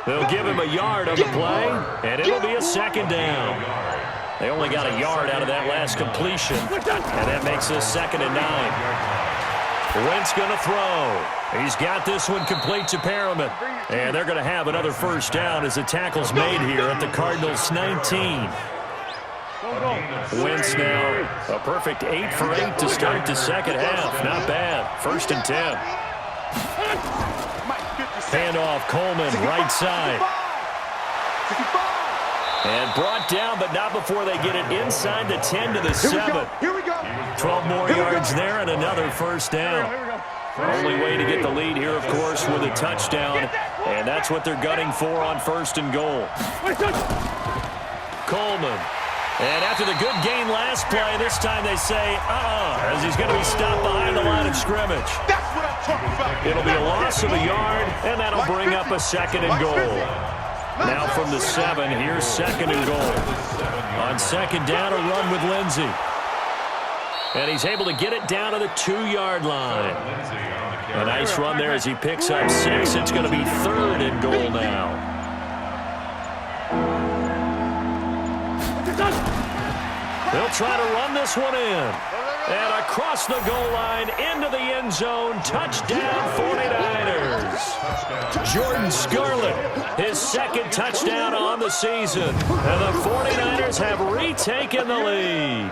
They'll give him a yard on the play, and it'll be a second down. They only got a yard out of that last completion, and that makes this 2nd and 9. Wentz going to throw. He's got this one complete to Perriman. And they're going to have another first down as the tackle's made here at the Cardinals' 19. Wentz now a perfect 8 for 8 to start the second half. Not bad. 1st and 10. Handoff, Coleman, right side. And brought down, but not before they get it inside the 10 to the 7. 12 more yards there and another first down. Only way to get the lead here, of course, with a touchdown. And that's what they're gunning for on 1st and goal. Coleman. And after the good gain last play, this time they say, as he's going to be stopped behind the line of scrimmage. It'll be a loss of a yard, and that'll bring up a 2nd and goal. Now from the 7, here's 2nd and goal. On 2nd down, a run with Lindsey. And he's able to get it down to the 2-yard line. A nice run there as he picks up 6. It's going to be 3rd and goal now. They'll try to run this one in. And across the goal line, into the end zone, touchdown 49ers. Jordan Scarlett, his 2nd touchdown on the season. And the 49ers have retaken the lead.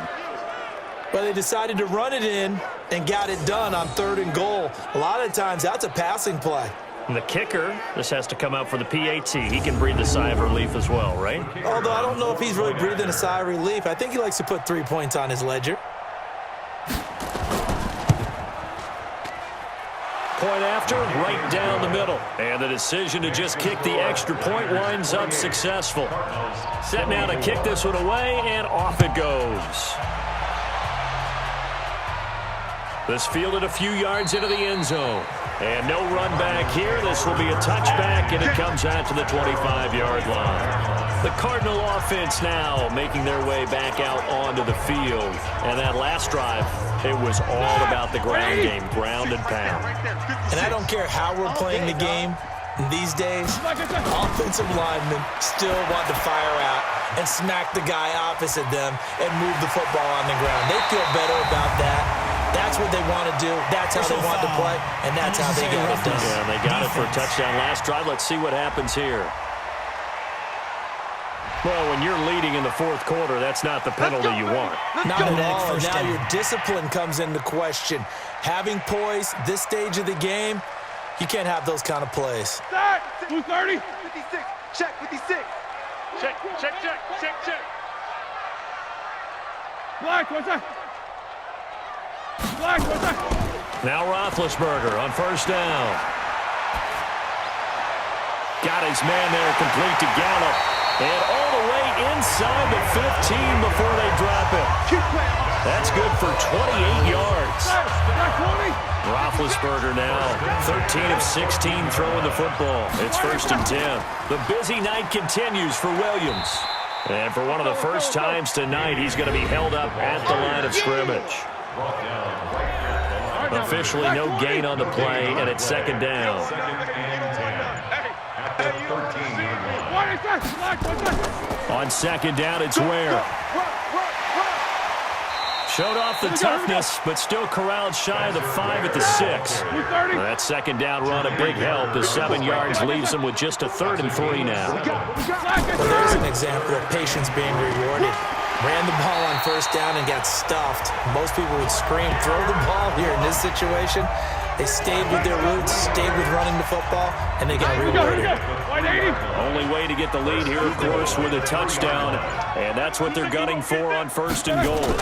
Well, they decided to run it in and got it done on 3rd and goal. A lot of times, that's a passing play. And the kicker, this has to come out for the PAT. He can breathe a sigh of relief as well, right? Although I don't know if he's really breathing a sigh of relief. I think he likes to put 3 points on his ledger. Point after, right down the middle. And the decision to just kick the extra point winds up successful. Set now to kick this one away, and off it goes. This fielded a few yards into the end zone. And no run back here. This will be a touchback, and it comes out to the 25-yard line. The Cardinal offense now making their way back out onto the field. And that last drive, it was all about the ground game, ground and pound. And I don't care how we're playing the game these days, offensive linemen still want to fire out and smack the guy opposite them and move the football on the ground. They feel better about that. That's what they want to do. That's how they want to play, and that's how they got it done. Yeah, they got it for a touchdown last drive. Let's see what happens here. Well, when you're leading in the fourth quarter, that's not the penalty you want. Not at all. Now your discipline comes into question. Having poise this stage of the game, you can't have those kind of plays. 230. 56. Check 56. Check. Black, what's that? Black, what's that? Now Roethlisberger on first down. Got his man there, complete to Gallup. And all the way inside the 15 before they drop it. That's good for 28 yards. Roethlisberger now 13 of 16 throwing the football. It's 1st and 10. The busy night continues for Williams. And for one of the first times tonight, he's going to be held up at the line of scrimmage. Officially no gain on the play, and it's 2nd down. On 2nd down, it's Ware. Showed off the toughness, but still corralled shy of the 5 at the 6. That 2nd down run, a big help. The 7 yards leaves him with just a 3rd and 3 now. Well, there's an example of patience being rewarded. Ran the ball on first down and got stuffed. Most people would scream, throw the ball here in this situation. They stayed with their roots, stayed with running the football, and they got rewarded. Only way to get the lead here, of course, with a touchdown, and that's what they're gunning for on 1st and goal.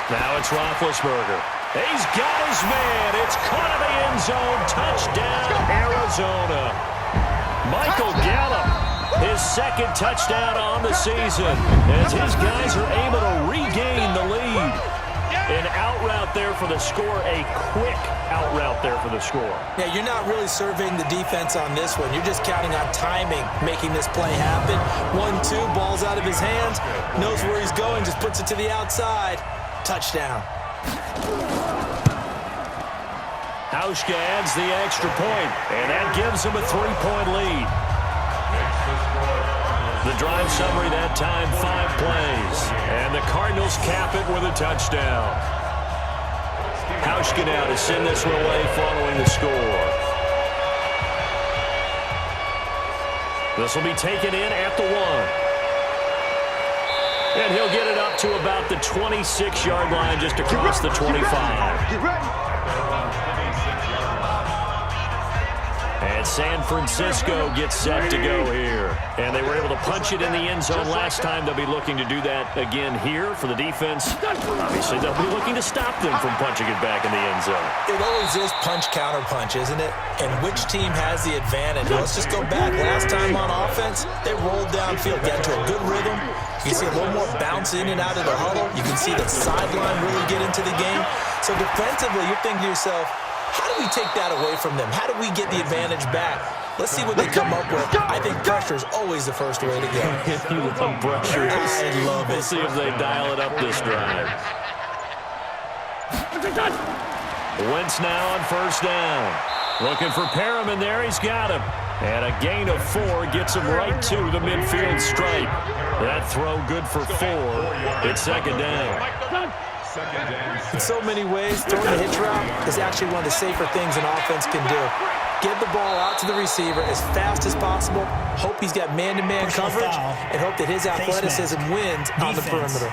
Now it's Roethlisberger. He's got his man. It's caught in the end zone. Touchdown, Arizona. Michael Gallup. His 2nd touchdown on the season as his guys are able to regain the lead. An out route there for the score, a quick out route there for the score. Yeah, you're not really surveying the defense on this one. You're just counting on timing, making this play happen. 1-2, ball's out of his hands, knows where he's going, just puts it to the outside. Touchdown. Hauschka adds the extra point, and that gives him a 3-point lead. The drive summary that time, 5 plays. And the Cardinals cap it with a touchdown. Hauschka now to send this one away following the score. This will be taken in at the 1. And he'll get it up to about the 26-yard line just across the 25. Get ready. And San Francisco gets set to go here. And they were able to punch it in the end zone last time. They'll be looking to do that again here for the defense. Obviously, they'll be looking to stop them from punching it back in the end zone. It always is punch-counter-punch, isn't it? And which team has the advantage? Let's just go back. Last time on offense, they rolled downfield, got into a good rhythm. You see a little more bounce in and out of the huddle. You can see the sideline really get into the game. So defensively, you're thinking to yourself, how do we take that away from them? How do we get the advantage back? Let's see what they come up with. I think pressure is always the first way to go. You love pressure. I love it. We'll see if they dial it up this drive. Wentz now on first down. Looking for Perriman there. He's got him. And a gain of 4 gets him right to the midfield stripe. That throw good for 4. It's 2nd down. In so many ways, throwing a hitch route is actually one of the safer things an offense can do. Get the ball out to the receiver as fast as possible, hope he's got man-to-man coverage, and hope that his athleticism wins on the perimeter.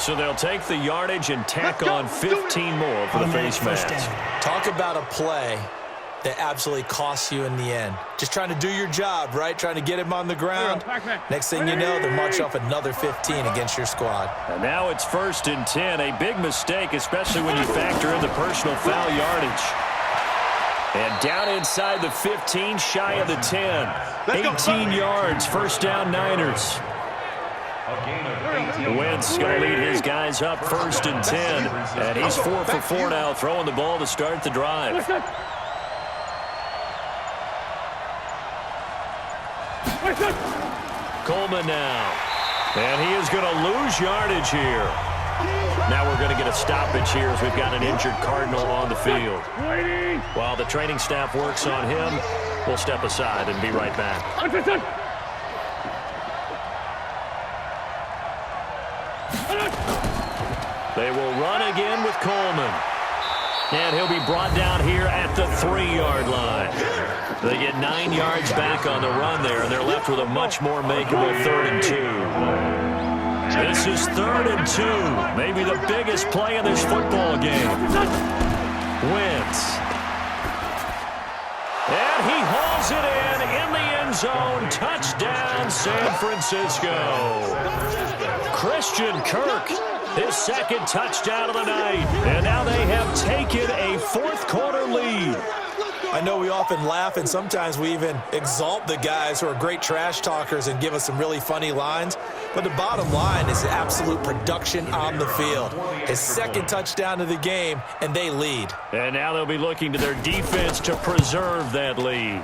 So they'll take the yardage and tack on 15 more for the face mask. Talk about a play that absolutely costs you in the end. Just trying to do your job, right? Trying to get him on the ground. Next thing you know, they're marching off another 15 against your squad. And now it's 1st and 10. A big mistake, especially when you factor in the personal foul yardage. And down inside the 15, shy of the 10. 18 yards, first down Niners. Wentz going to lead his guys up 1st and 10. And he's 4 for 4 now, throwing the ball to start the drive. Coleman now. And he is going to lose yardage here. Now we're going to get a stoppage here as we've got an injured Cardinal on the field. While the training staff works on him, we'll step aside and be right back. They will run again with Coleman. And he'll be brought down here at the 3-yard line. They get 9 yards back on the run there, and they're left with a much more makeable 3rd and 2. This is 3rd and 2. Maybe the biggest play of this football game. Wentz. And he hauls it in the end zone. Touchdown, San Francisco. Christian Kirk. His 2nd touchdown of the night. And now they have taken a 4th quarter lead. I know we often laugh, and sometimes we even exalt the guys who are great trash talkers and give us some really funny lines. But the bottom line is absolute production on the field. His 2nd touchdown of the game, and they lead. And now they'll be looking to their defense to preserve that lead.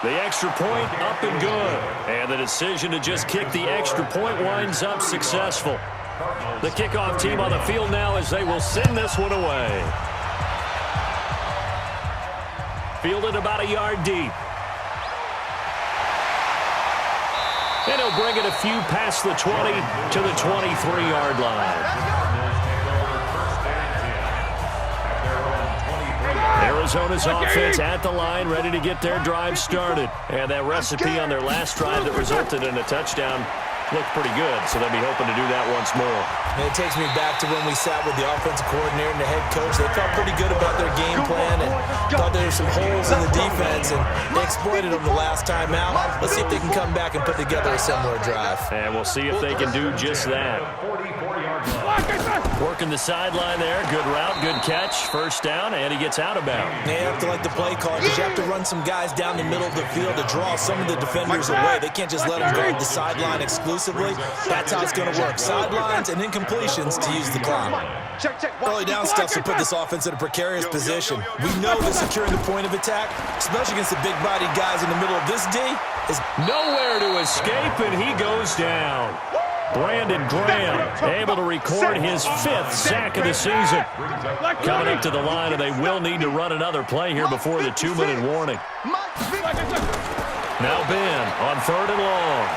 The extra point up and good. And the decision to just kick the extra point winds up successful. The kickoff team on the field now as they will send this one away. Fielded about a yard deep. And he'll bring it a few past the 20 to the 23-yard line. Arizona's offense at the line, ready to get their drive started. And that recipe on their last drive that resulted in a touchdown looked pretty good, so they'll be hoping to do that once more. And it takes me back to when we sat with the offensive coordinator and the head coach. They felt pretty good about their game plan and thought there were some holes in the defense, and they exploited them the last time out. Let's see if they can come back and put together a similar drive. And we'll see if they can do just that. Working the sideline there. Good route, good catch. First down, and he gets out of bounds. They have to like the play call because you have to run some guys down the middle of the field to draw some of the defenders away. They can't just let them guard the sideline exclusively. That's how it's going to work. Sidelines and incompletions to use the clock. Early down stuff to put this offense in a precarious position. We know that securing the point of attack, especially against the big-bodied guys in the middle of this D, is nowhere to escape, and he goes down. Brandon Graham able to record his 5th sack of the season. Coming up to the line, and they will need to run another play here before the 2-minute warning. Now Ben on 3rd and long.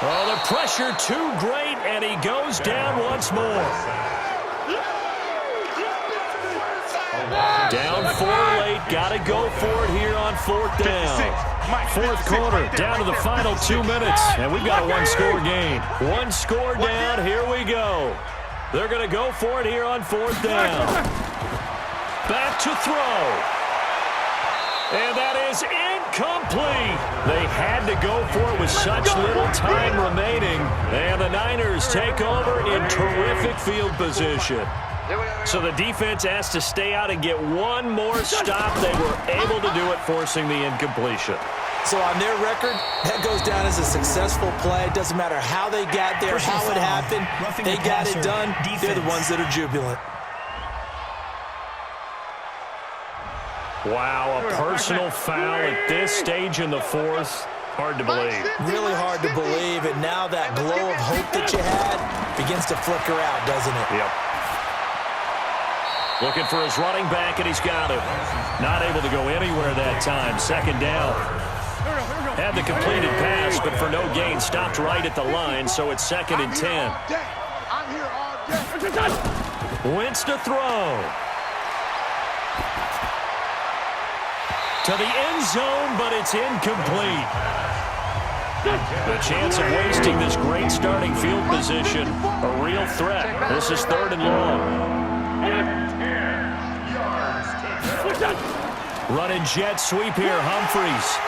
Oh, the pressure too great, and he goes down once more. Down 4 late, got to go for it here on 4th down. 4th quarter, down to the final 2 minutes, and we've got a 1-score game. 1 score down, here we go. They're going to go for it here on 4th down. Back to throw. And that is incomplete. They had to go for it with such little time remaining, and the Niners take over in terrific field position. So the defense has to stay out and get one more stop. They were able to do it, forcing the incompletion. So on their record, that goes down as a successful play. It doesn't matter how they got there, how it happened. They got it done. They're the ones that are jubilant. Wow, a personal foul at this stage in the 4th. Hard to believe. Really hard to believe. And now that glow of hope that you had begins to flicker out, doesn't it? Yep. Looking for his running back, and he's got him. Not able to go anywhere that time. 2nd down. Had the completed pass, but for no gain. Stopped right at the line, so it's 2nd and 10. Wentz to throw. To the end zone, but it's incomplete. The chance of wasting this great starting field position, a real threat. This is 3rd and long. Running jet sweep here, Humphries.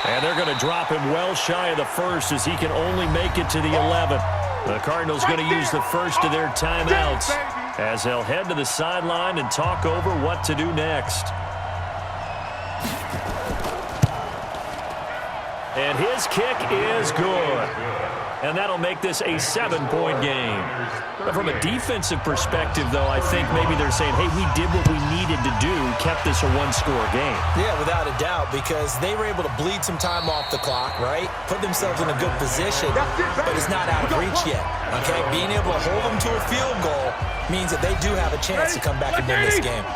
And they're going to drop him well shy of the first as he can only make it to the 11th. The Cardinals going to use the first of their timeouts as they'll head to the sideline and talk over what to do next. And his kick is good. And that'll make this a 7-point game. But from a defensive perspective, though, I think maybe they're saying, hey, we did what we needed to do, kept this a one-score game. Yeah, without a doubt, because they were able to bleed some time off the clock, right? Put themselves in a good position, but it's not out of reach yet, okay? Being able to hold them to a field goal means that they do have a chance to come back and win this game.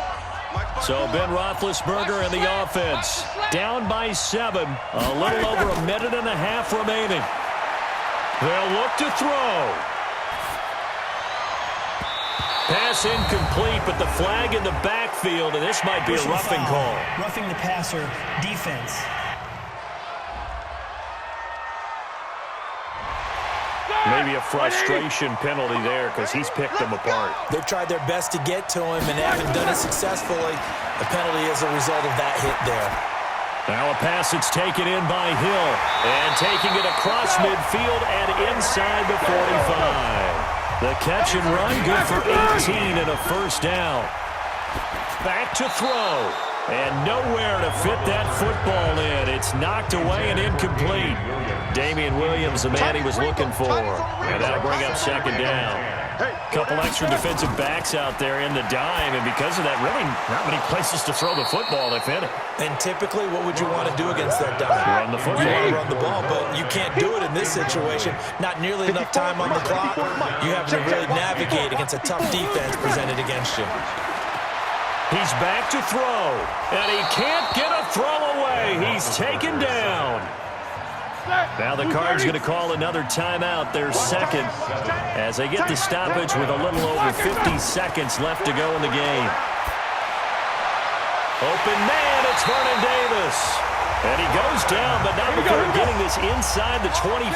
So Ben Roethlisberger and the offense down by 7, a little over a minute and a half remaining. They'll look to throw. Pass incomplete, but the flag in the backfield, and this might be a roughing call. Roughing the passer, defense. Maybe a frustration penalty there because he's picked them apart. They've tried their best to get to him and haven't done it successfully. The penalty is a result of that hit there. Now a pass that's taken in by Hill. And taking it across midfield and inside the 45. The catch and run good for 18 and a first down. Back to throw. And nowhere to fit that football in. It's knocked away and incomplete. Damian Williams, the man he was looking for. And that'll bring up 2nd down. Couple extra defensive backs out there in the dime, and because of that, really not many places to throw the football if any. And typically, what would you want to do against that dime? Run the football. You want to run the ball, but you can't do it in this situation. Not nearly enough time on the clock. You have to really navigate against a tough defense presented against you. He's back to throw, and he can't get a throw away. He's taken down. Now the Cards going to call another timeout, their 2nd, as they get the stoppage with a little over 50 seconds left to go in the game. Open man, it's Vernon Davis. And he goes down, but not before getting this inside the 25.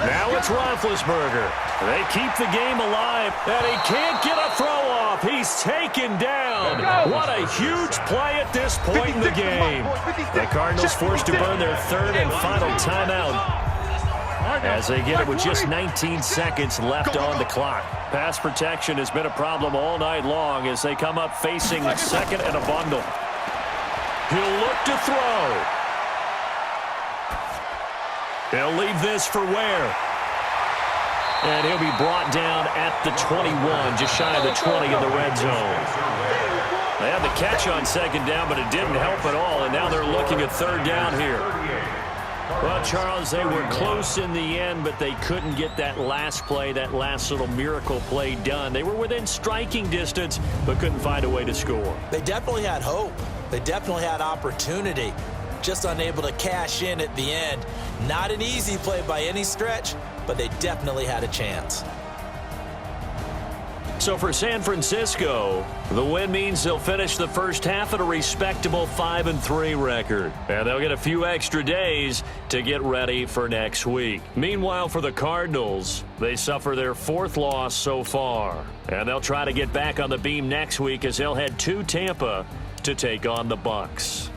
Now it's Roethlisberger. They keep the game alive, and he can't get a throw off. He's taken down. What a huge play at this point in the game. The Cardinals forced to burn their 3rd and final timeout as they get it with just 19 seconds left on the clock. Pass protection has been a problem all night long as they come up facing 2nd and a bundle. He'll look to throw. He'll leave this for Ware. And he'll be brought down at the 21, just shy of the 20 in the red zone. They had the catch on 2nd down, but it didn't help at all, and now they're looking at 3rd down here. Well, Charles, they were close in the end, but they couldn't get that last play, that last little miracle play done. They were within striking distance, but couldn't find a way to score. They definitely had hope. They definitely had opportunity. Just unable to cash in at the end. Not an easy play by any stretch, but they definitely had a chance. So for San Francisco, the win means they'll finish the first half at a respectable 5-3 record. And they'll get a few extra days to get ready for next week. Meanwhile, for the Cardinals, they suffer their 4th loss so far. And they'll try to get back on the beam next week as they'll head to Tampa to take on the Bucs.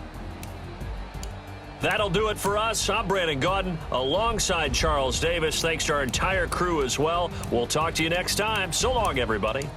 That'll do it for us. I'm Brandon Gaudin alongside Charles Davis. Thanks to our entire crew as well. We'll talk to you next time. So long, everybody.